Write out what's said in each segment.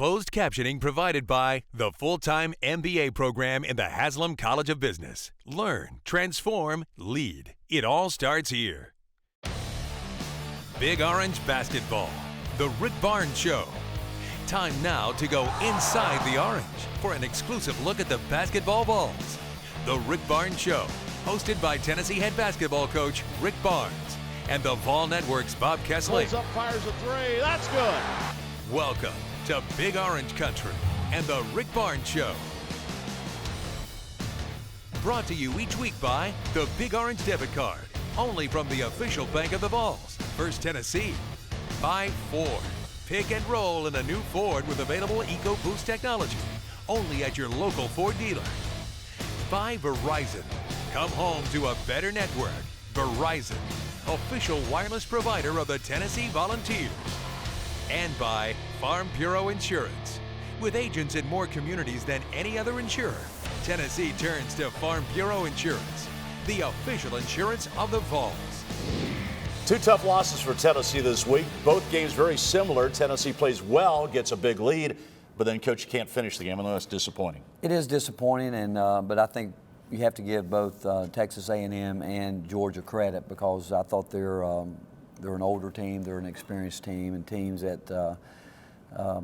Closed captioning provided by the full-time MBA program in the Haslam College of Business. Learn, transform, lead. It all starts here. Big Orange Basketball, the Rick Barnes Show. Time now to go inside the orange for an exclusive look at the basketball balls. The Rick Barnes Show, hosted by Tennessee head basketball coach Rick Barnes and the Vol Network's Bob Kessley. Pulls up, fires a three. That's good. Welcome to Big Orange Country and the Rick Barnes Show. Brought to you each week by the Big Orange Debit Card, only from the official bank of the Vols, First Tennessee. By Ford. Pick and roll in a new Ford with available EcoBoost technology, only at your local Ford dealer. By Verizon. Come home to a better network. Verizon, official wireless provider of the Tennessee Volunteers. And by Farm Bureau Insurance. With agents in more communities than any other insurer, Tennessee turns to Farm Bureau Insurance, the official insurance of the Vols. Two tough losses for Tennessee this week. Both games very similar. Tennessee plays well, gets a big lead, but then, Coach, you can't finish the game. I know that's disappointing. It is disappointing, and but I think you have to give both Texas A&M and Georgia credit, because I thought they're an older team, they're an experienced team, and teams that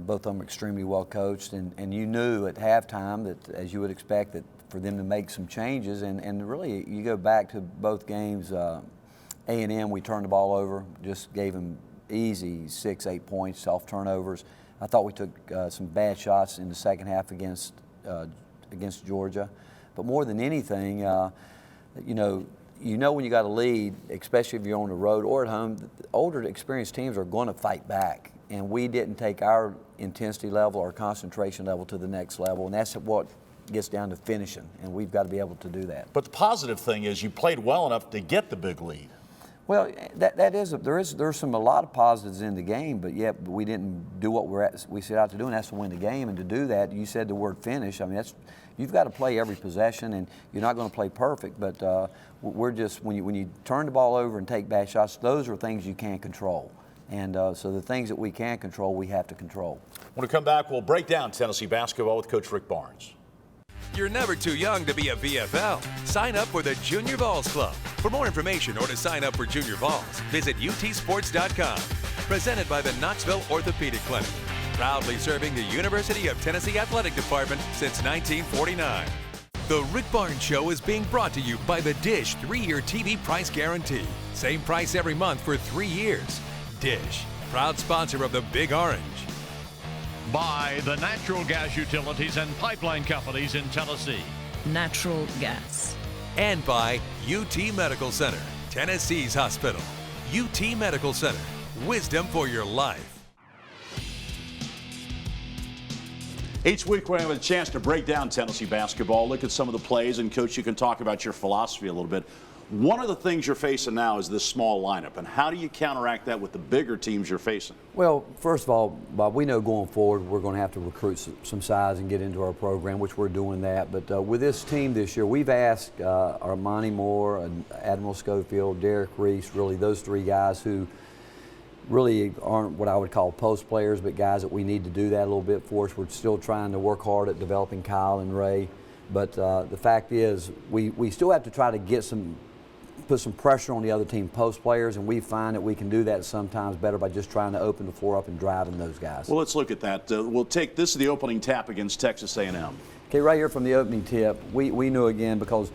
both of them are extremely well coached. And you knew at halftime that, as you would expect, that for them to make some changes. And really, you go back to both games. A&M, we turned the ball over, just gave them easy 6-8 points off turnovers. I thought we took some bad shots in the second half against Georgia. But more than anything, you know when you got a lead, especially if you're on the road or at home, the older experienced teams are going to fight back. And we didn't take our intensity level or concentration level to the next level, and that's what gets down to finishing, and we've got to be able to do that. But the positive thing is you played well enough to get the big lead. Well, there's a lot of positives in the game, but yet we didn't do what we set out to do, and that's to win the game. And to do that, you said the word finish. I mean, you've got to play every possession, and you're not going to play perfect. But we're just when you turn the ball over and take bad shots, those are things you can't control. And so the things that we can control, we have to control. When we come back, we'll break down Tennessee basketball with Coach Rick Barnes. You're never too young to be a VFL. Sign up for the Junior Vols Club. For more information or to sign up for Junior Vols, visit utsports.com. Presented by the Knoxville Orthopedic Clinic. Proudly serving the University of Tennessee Athletic Department since 1949. The Rick Barnes Show is being brought to you by the Dish 3-year TV price guarantee. Same price every month for 3 years. Dish, proud sponsor of the Big Orange. By the natural gas utilities and pipeline companies in Tennessee. Natural gas. And by UT Medical Center, Tennessee's hospital. UT Medical Center, wisdom for your life. Each week we're going to have a chance to break down Tennessee basketball, look at some of the plays, and Coach, you can talk about your philosophy a little bit. One of the things you're facing now is this small lineup, and how do you counteract that with the bigger teams you're facing? Well, first of all, Bob, we know going forward we're going to have to recruit some size and get into our program, which we're doing that. But with this team this year, we've asked Armani Moore, and Admiral Schofield, Derek Reese, really those three guys who really aren't what I would call post players, but guys that we need to do that a little bit for us. We're still trying to work hard at developing Kyle and Ray. But the fact is we still have to try to put some pressure on the other team post players, and we find that we can do that sometimes better by just trying to open the floor up and driving those guys. Well, let's look at that. We'll take this is the opening tap against Texas A&M. Okay, right here from the opening tip, we knew again because,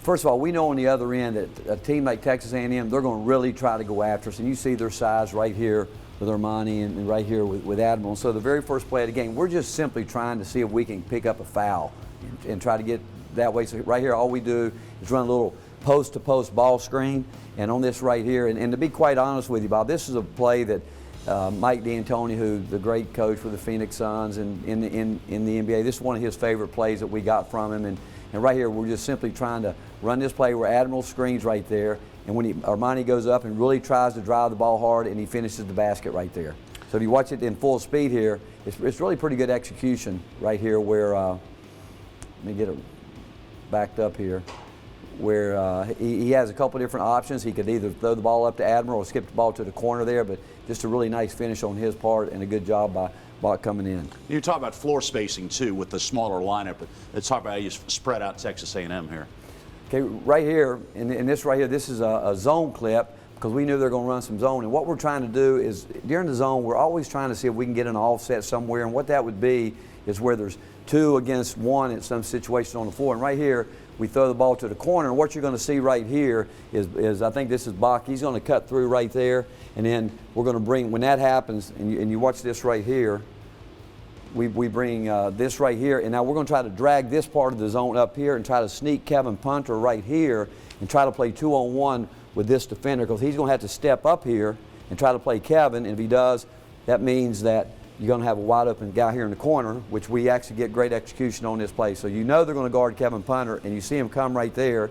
first of all, we know on the other end that a team like Texas A&M, they're going to really try to go after us, and you see their size right here with Armani and right here with Admiral. So the very first play of the game, we're just simply trying to see if we can pick up a foul and try to get that way. So right here, all we do is run a little post-to-post ball screen, and on this right here, and to be quite honest with you, Bob, this is a play that Mike D'Antoni, who's the great coach for the Phoenix Suns and in the NBA, this is one of his favorite plays that we got from him, and right here we're just simply trying to run this play where Admiral screens right there, and when Armani goes up and really tries to drive the ball hard, and he finishes the basket right there. So if you watch it in full speed here, it's really pretty good execution right here where, let me get it backed up here, where he has a couple different options. He could either throw the ball up to Admiral or skip the ball to the corner there, but just a really nice finish on his part and a good job Bach coming in. You talk about floor spacing too with the smaller lineup. Let's talk about how you spread out Texas A&M here. Okay, right here, in this right here, this is a zone clip because we knew they're going to run some zone. And what we're trying to do is during the zone, we're always trying to see if we can get an offset somewhere. And what that would be is where there's 2 against 1 in some situation on the floor. And right here, we throw the ball to the corner. And what you're going to see right here is I think this is Bach. He's going to cut through right there. And then we're going to bring, when that happens, and you watch this right here, we bring this right here, and now we're going to try to drag this part of the zone up here and try to sneak Kevin Punter right here and try to play 2-on-1 with this defender because he's going to have to step up here and try to play Kevin, and if he does, that means that you're going to have a wide open guy here in the corner, which we actually get great execution on this play. So you know they're going to guard Kevin Punter, and you see him come right there,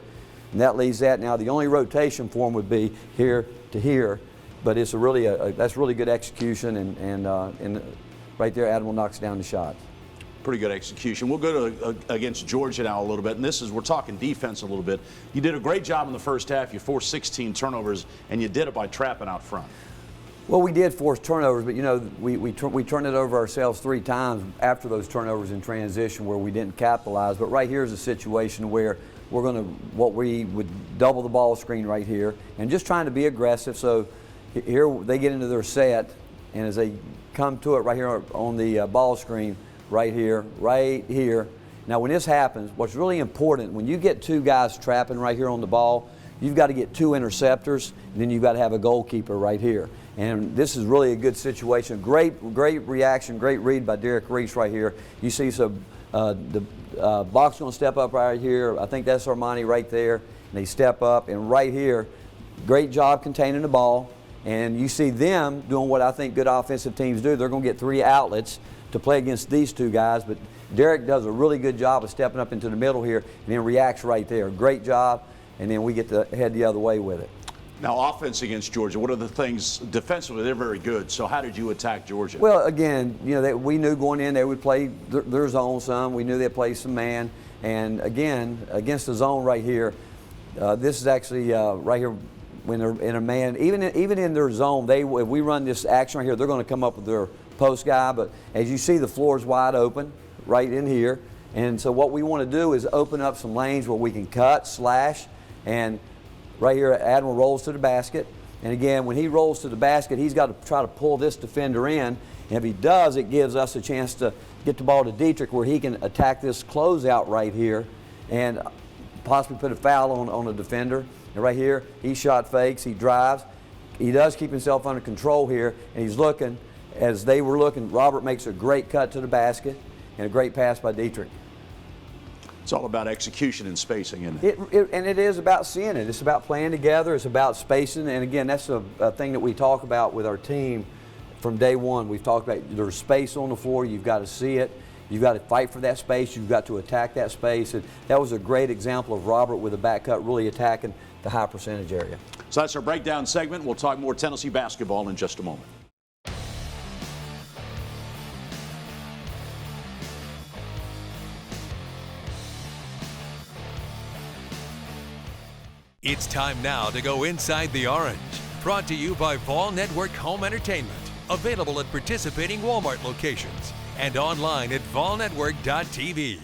and that leaves that. Now the only rotation for him would be here to here, but it's that's really good execution, and right there, Admiral knocks down the shot. Pretty good execution. We'll go to against Georgia now a little bit, and we're talking defense a little bit. You did a great job in the first half. You forced 16 turnovers, and you did it by trapping out front. Well, we did force turnovers, but you know, we turned it over ourselves 3 times after those turnovers in transition where we didn't capitalize. But right here is a situation where we're going to, we would double the ball screen right here and just trying to be aggressive. So here they get into their set, and as they come to it right here on the ball screen, right here. Now when this happens, what's really important, when you get 2 guys trapping right here on the ball, you've got to get 2 interceptors, and then you've got to have a goalkeeper right here. And this is really a good situation. Great reaction, great read by Derek Reese right here. You see Bach's going to step up right here. I think that's Armani right there. And they step up, and right here, great job containing the ball. And you see them doing what I think good offensive teams do. They're going to get 3 outlets to play against these 2 guys, but Derek does a really good job of stepping up into the middle here and then reacts right there. Great job, and then we get to head the other way with it. Now, offense against Georgia, what are the things defensively? They're very good. So how did you attack Georgia? Well, again, you know, we knew going in they would play their zone some. We knew they'd play some man, and again, against the zone right here, this is actually right here. When they're in a man, even in their zone, if we run this action right here, they're going to come up with their post guy. But as you see, the floor is wide open right in here. And so what we want to do is open up some lanes where we can cut, slash, and right here, Admiral rolls to the basket. And again, when he rolls to the basket, he's got to try to pull this defender in. And if he does, it gives us a chance to get the ball to Detrick where he can attack this closeout right here and possibly put a foul on a defender. And right here, he shot fakes, he drives. He does keep himself under control here, and he's looking. As they were looking, Robert makes a great cut to the basket and a great pass by Detrick. It's all about execution and spacing, isn't it? And it is about seeing it. It's about playing together. It's about spacing. And again, that's a thing that we talk about with our team from day one. We've talked about there's space on the floor. You've got to see it. You've got to fight for that space. You've got to attack that space. And that was a great example of Robert with a back cut really attacking the high percentage area. So that's our breakdown segment. We'll talk more Tennessee basketball in just a moment. It's time now to go inside the orange. Brought to you by Vol Network Home Entertainment. Available at participating Walmart locations and online at volnetwork.tv.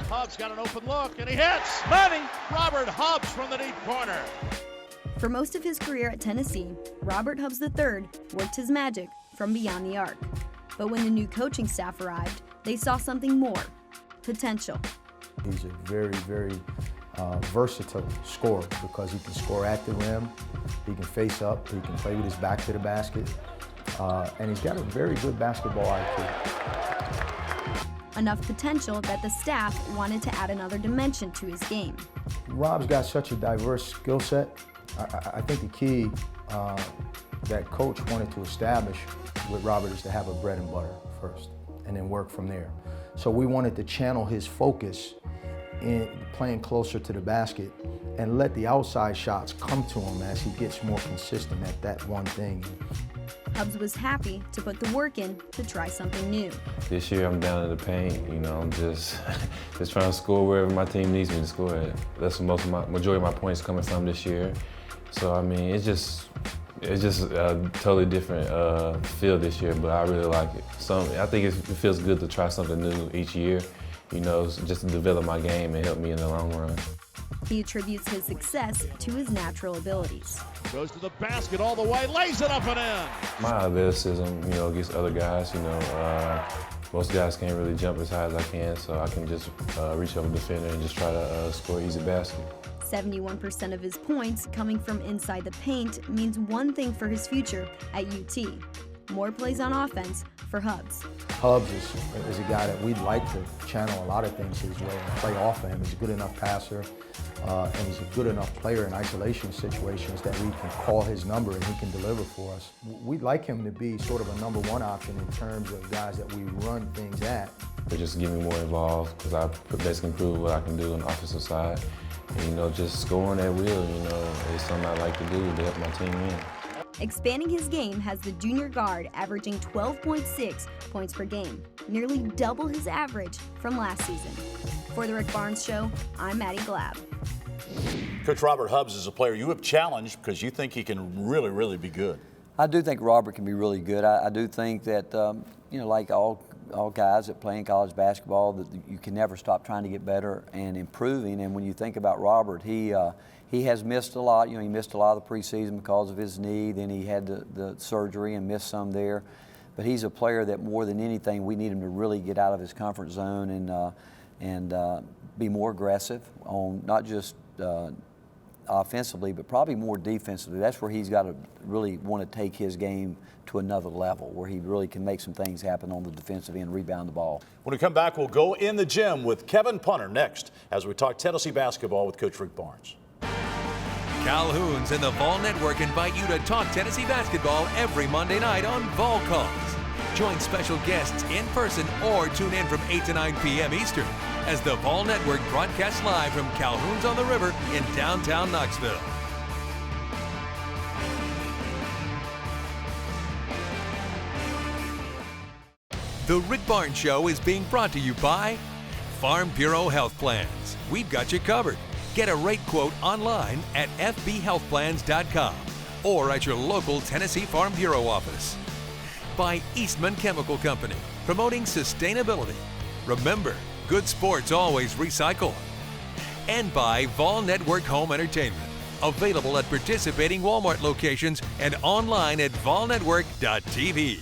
Hubbs got an open look, and he hits. Money! Robert Hubbs from the deep corner. For most of his career at Tennessee, Robert Hubbs III worked his magic from beyond the arc. But when the new coaching staff arrived, they saw something more: potential. He's a very, very versatile scorer because he can score at the rim, he can face up, he can play with his back to the basket, and he's got a very good basketball IQ. Enough potential that the staff wanted to add another dimension to his game. Rob's got such a diverse skill set. I think the key that coach wanted to establish with Robert is to have a bread and butter first and then work from there. So we wanted to channel his focus in playing closer to the basket and let the outside shots come to him as he gets more consistent at that one thing. Hubbs was happy to put the work in to try something new. This year I'm down in the paint, I'm just trying to score wherever my team needs me to score at. That's the majority of my points coming from this year. So it's just It's just a totally different feel this year, but I really like it. I think it feels good to try something new each year, you know, just to develop my game and help me in the long run. He attributes his success to his natural abilities. Goes to the basket all the way, lays it up and in. My athleticism, you know, against other guys, you know, most guys can't really jump as high as I can, so I can just reach over the defender and just try to score easy basket. 71% of his points coming from inside the paint means one thing for his future at UT. More plays on offense for Hubs. Hubs is a guy that we'd like to channel a lot of things his way and play off of him. He's a good enough passer, and he's a good enough player in isolation situations that we can call his number and he can deliver for us. We'd like him to be sort of a number one option in terms of guys that we run things at. But just get me more involved because I basically prove what I can do on the offensive side. And, you know, just scoring at will, you know, is something I like to do to help my team win. Expanding his game has the junior guard averaging 12.6 points per game, nearly double his average from last season. For the Rick Barnes Show, I'm Maddie Glab. Coach Robert Hubbs is a player you have challenged because you think he can really, really be good. I do think Robert can be really good. I do think that, you know, like all guys that play in college basketball, that you can never stop trying to get better and improving. And when you think about Robert, he has missed a lot. You know, he missed a lot of the preseason because of his knee. Then he had the surgery and missed some there. But he's a player that more than anything, we need him to really get out of his comfort zone and be more aggressive on not just offensively, but probably more defensively. That's where he's got to really want to take his game to another level, where he really can make some things happen on the defensive end, rebound the ball. When we come back, we'll go in the gym with Kevin Punter next as we talk Tennessee basketball with Coach Rick Barnes. Calhoun's and the Vol Network invite you to talk Tennessee basketball every Monday night on Vol Calls. Join special guests in person or tune in from 8 to 9 p.m. Eastern as the Vol Network broadcasts live from Calhoun's on the River in downtown Knoxville. The Rick Barnes Show is being brought to you by Farm Bureau Health Plans. We've got you covered. Get a rate quote online at fbhealthplans.com or at your local Tennessee Farm Bureau office. By Eastman Chemical Company, promoting sustainability. Remember, good sports always recycle. And by Vol Network Home Entertainment, available at participating Walmart locations and online at volnetwork.tv.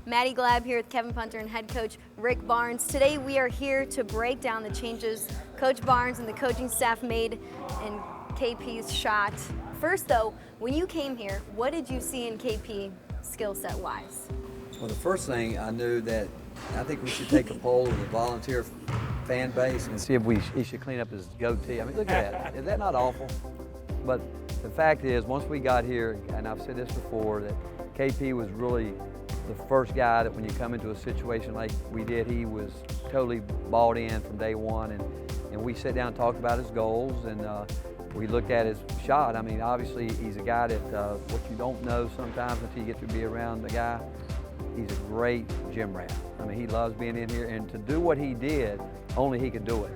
Maddie Glab here with Kevin Punter and head coach Rick Barnes. Today we are here to break down the changes Coach Barnes and the coaching staff made in KP's shot. First though, when you came here, what did you see in KP skill set wise? Well, the first thing I knew that I think we should take a poll of the volunteer fan base and see if he should clean up his goatee. I mean, look at that. Is that not awful? But the fact is, once we got here, and I've said this before, that KP was really the first guy that when you come into a situation like we did, he was totally bought in from day one. And we sat down and talked about his goals, and we looked at his shot. I mean, obviously, he's a guy that what you don't know sometimes until you get to be around the guy, he's a great gym rat. I mean, he loves being in here, and to do what he did, only he could do it.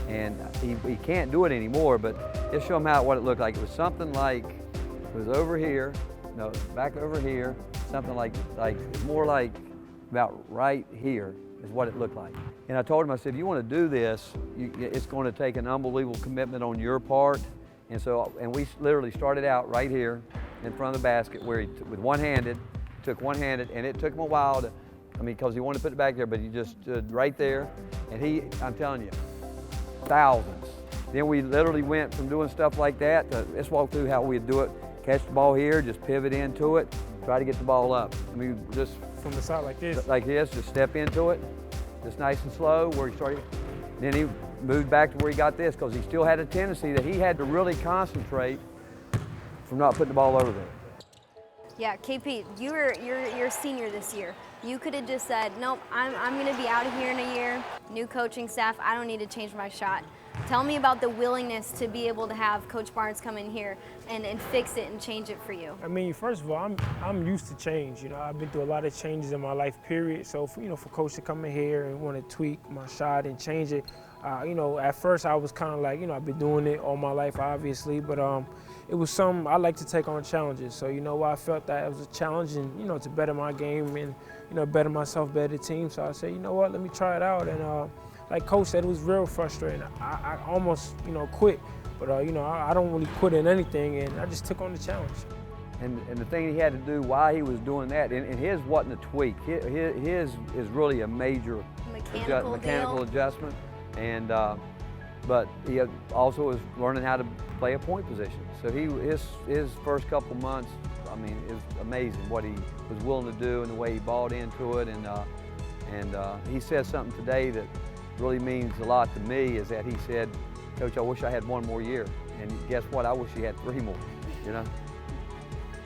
And he can't do it anymore, but just show him what it looked like. It was something like, it was over here, no, back over here, something like more like about right here is what it looked like. And I told him, I said, if you want to do this, it's going to take an unbelievable commitment on your part. And we literally started out right here in front of the basket where he, with one-handed, took one-handed, and it took him a while to, because he wanted to put it back there, but he just stood right there. And I'm telling you, thousands. Then we literally went from doing stuff like that to, let's walk through how we'd do it. Catch the ball here, just pivot into it, try to get the ball up. Just from the side like this. Like this, just step into it, just nice and slow where he started. Then he moved back to where he got this because he still had a tendency that he had to really concentrate from not putting the ball over there. Yeah, KP, you're a senior this year. You could have just said, nope, I'm going to be out of here in a year. New coaching staff, I don't need to change my shot. Tell me about the willingness to be able to have Coach Barnes come in here and fix it and change it for you. First of all, I'm used to change. I've been through a lot of changes in my life, period. So for Coach to come in here and want to tweak my shot and change it, You know, at first I was kind of like, you know, I've been doing it all my life, obviously, but it was something I like to take on challenges. So, you know, I felt that it was a challenge and, you know, to better my game and, you know, better myself, better the team. So I said, you know what, let me try it out. And like Coach said, it was real frustrating. I almost, you know, quit. But, you know, I don't really quit in anything, and I just took on the challenge. And the thing he had to do while he was doing that, and his wasn't a tweak. His is really a major mechanical adjustment. And but he also was learning how to play a point position. So his first couple months, I mean, it was amazing what he was willing to do and the way he bought into it. And he said something today that really means a lot to me, is that he said, "Coach, I wish I had one more year." And guess what? I wish he had 3 more, you know?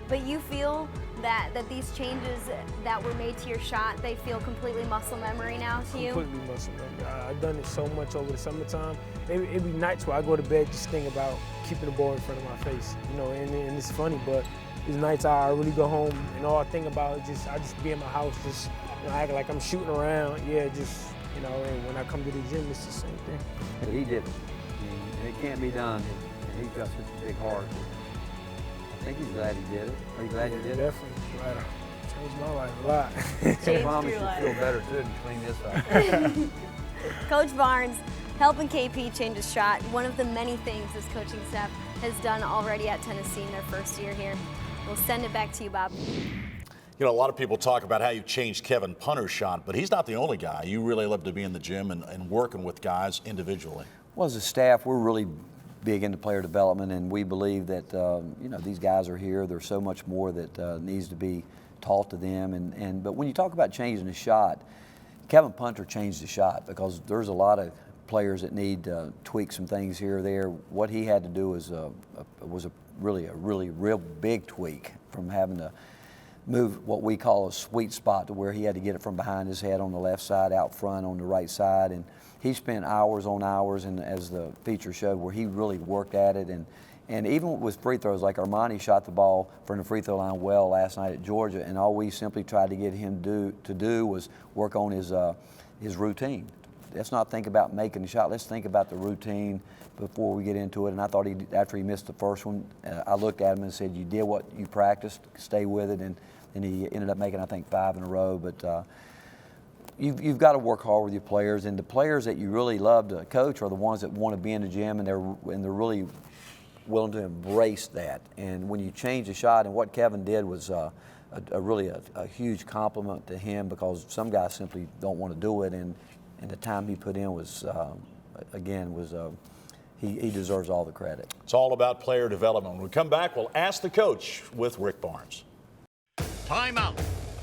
But you feel that these changes that were made to your shot, they feel completely muscle memory now to you? Completely muscle memory. I've done it so much over the summertime. It'd be nights where I go to bed just thinking about keeping the ball in front of my face. You know, and it's funny, but these nights I really go home and all I think about is I just be in my house, just, you know, acting like I'm shooting around. Yeah, just, you know, and when I come to the gym, it's the same thing. He did it. And it can't be done. And he's got such a big heart. I think he's glad he did it. Are you glad he did it? Definitely. Glad I changed my life a lot. Changed Promise your you life. feel better too to clean this up. Coach Barnes helping KP change his shot. One of the many things this coaching staff has done already at Tennessee in their first year here. We'll send it back to you, Bob. You know, a lot of people talk about how you've changed Kevin Punter's shot, but he's not the only guy. You really love to be in the gym and working with guys individually. Well, as a staff, we're really big into player development, and we believe that you know, these guys are here. There's so much more that needs to be taught to them. But when you talk about changing the shot, Kevin Punter changed the shot because there's a lot of players that need to tweak some things here or there. What he had to do was a really real big tweak from having to move what we call a sweet spot to where he had to get it from behind his head on the left side, out front on the right side. And he spent hours on hours, and as the feature showed, where he really worked at it. And even with free throws, like Armani shot the ball from the free throw line well last night at Georgia, and all we simply tried to get him to do was work on his routine. Let's not think about making the shot. Let's think about the routine before we get into it. And I thought after he missed the first one, I looked at him and said, "You did what you practiced. Stay with it." And he ended up making, I think, 5 in a row. But you've got to work hard with your players, and the players that you really love to coach are the ones that want to be in the gym, and they're really willing to embrace that. And when you change the shot, and what Kevin did was really a huge compliment to him, because some guys simply don't want to do it, and the time he put in was, he deserves all the credit. It's all about player development. When we come back, we'll ask the coach with Rick Barnes. Timeout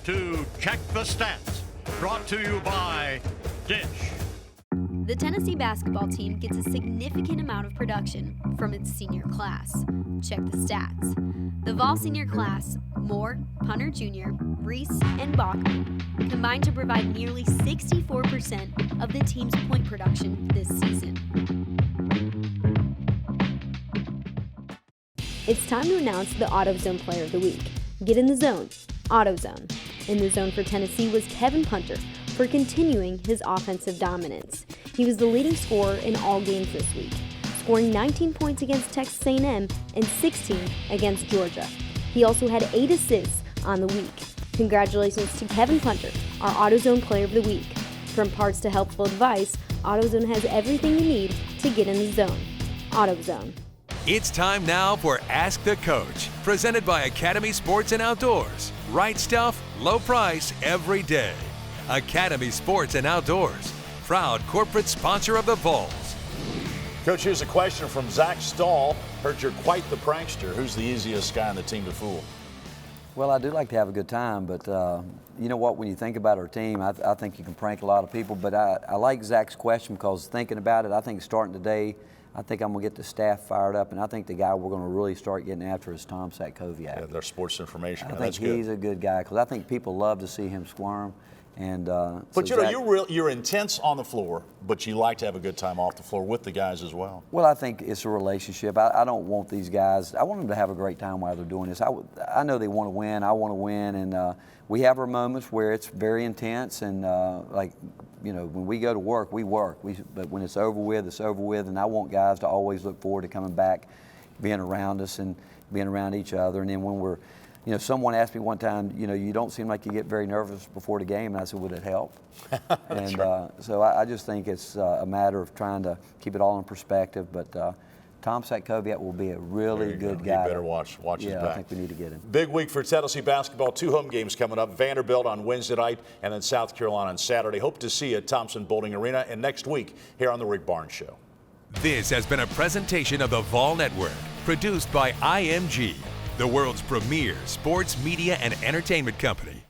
to check the stats. Brought to you by Dish. The Tennessee basketball team gets a significant amount of production from its senior class. Check the stats. The Vol senior class, Moore, Punter Jr., Reese, and Bachman, combined to provide nearly 64% of the team's point production this season. It's time to announce the Autozone Player of the Week. Get in the zone. Autozone. In the zone for Tennessee was Kevin Punter for continuing his offensive dominance. He was the leading scorer in all games this week, scoring 19 points against Texas A&M and 16 against Georgia. He also had 8 assists on the week. Congratulations to Kevin Punter, our Autozone Player of the Week. From parts to helpful advice, Autozone has everything you need to get in the zone. Autozone. It's time now for Ask the Coach, presented by Academy Sports and Outdoors. Right stuff, low price every day. Academy Sports and Outdoors, proud corporate sponsor of the Vols. Coach, here's a question from Zach Stahl. Heard you're quite the prankster. Who's the easiest guy on the team to fool? Well, I do like to have a good time, but you know what, when you think about our team, I think you can prank a lot of people, but I like Zach's question because thinking about it, I think starting today, I think I'm going to get the staff fired up, and I think the guy we're going to really start getting after is Tom Satkoviak. Yeah, their sports information. I think he's a good guy because I think people love to see him squirm. And but so you know, you're intense on the floor, but you like to have a good time off the floor with the guys as well. Well, I think it's a relationship. I don't want these guys. I want them to have a great time while they're doing this. I know they want to win. I want to win, and we have our moments where it's very intense, and like when we go to work, we work. But when it's over with, it's over with. And I want guys to always look forward to coming back, being around us and being around each other. And then when we're, someone asked me one time, you don't seem like you get very nervous before the game. And I said, would it help? And so I just think it's a matter of trying to keep it all in perspective. But Tom Satkoviak will be a really good guy. You better watch his back. Yeah, I think we need to get him. Big week for Tennessee basketball. 2 home games coming up. Vanderbilt on Wednesday night and then South Carolina on Saturday. Hope to see you at Thompson Bowling Arena and next week here on The Rick Barnes Show. This has been a presentation of the Vol Network, produced by IMG, the world's premier sports media and entertainment company.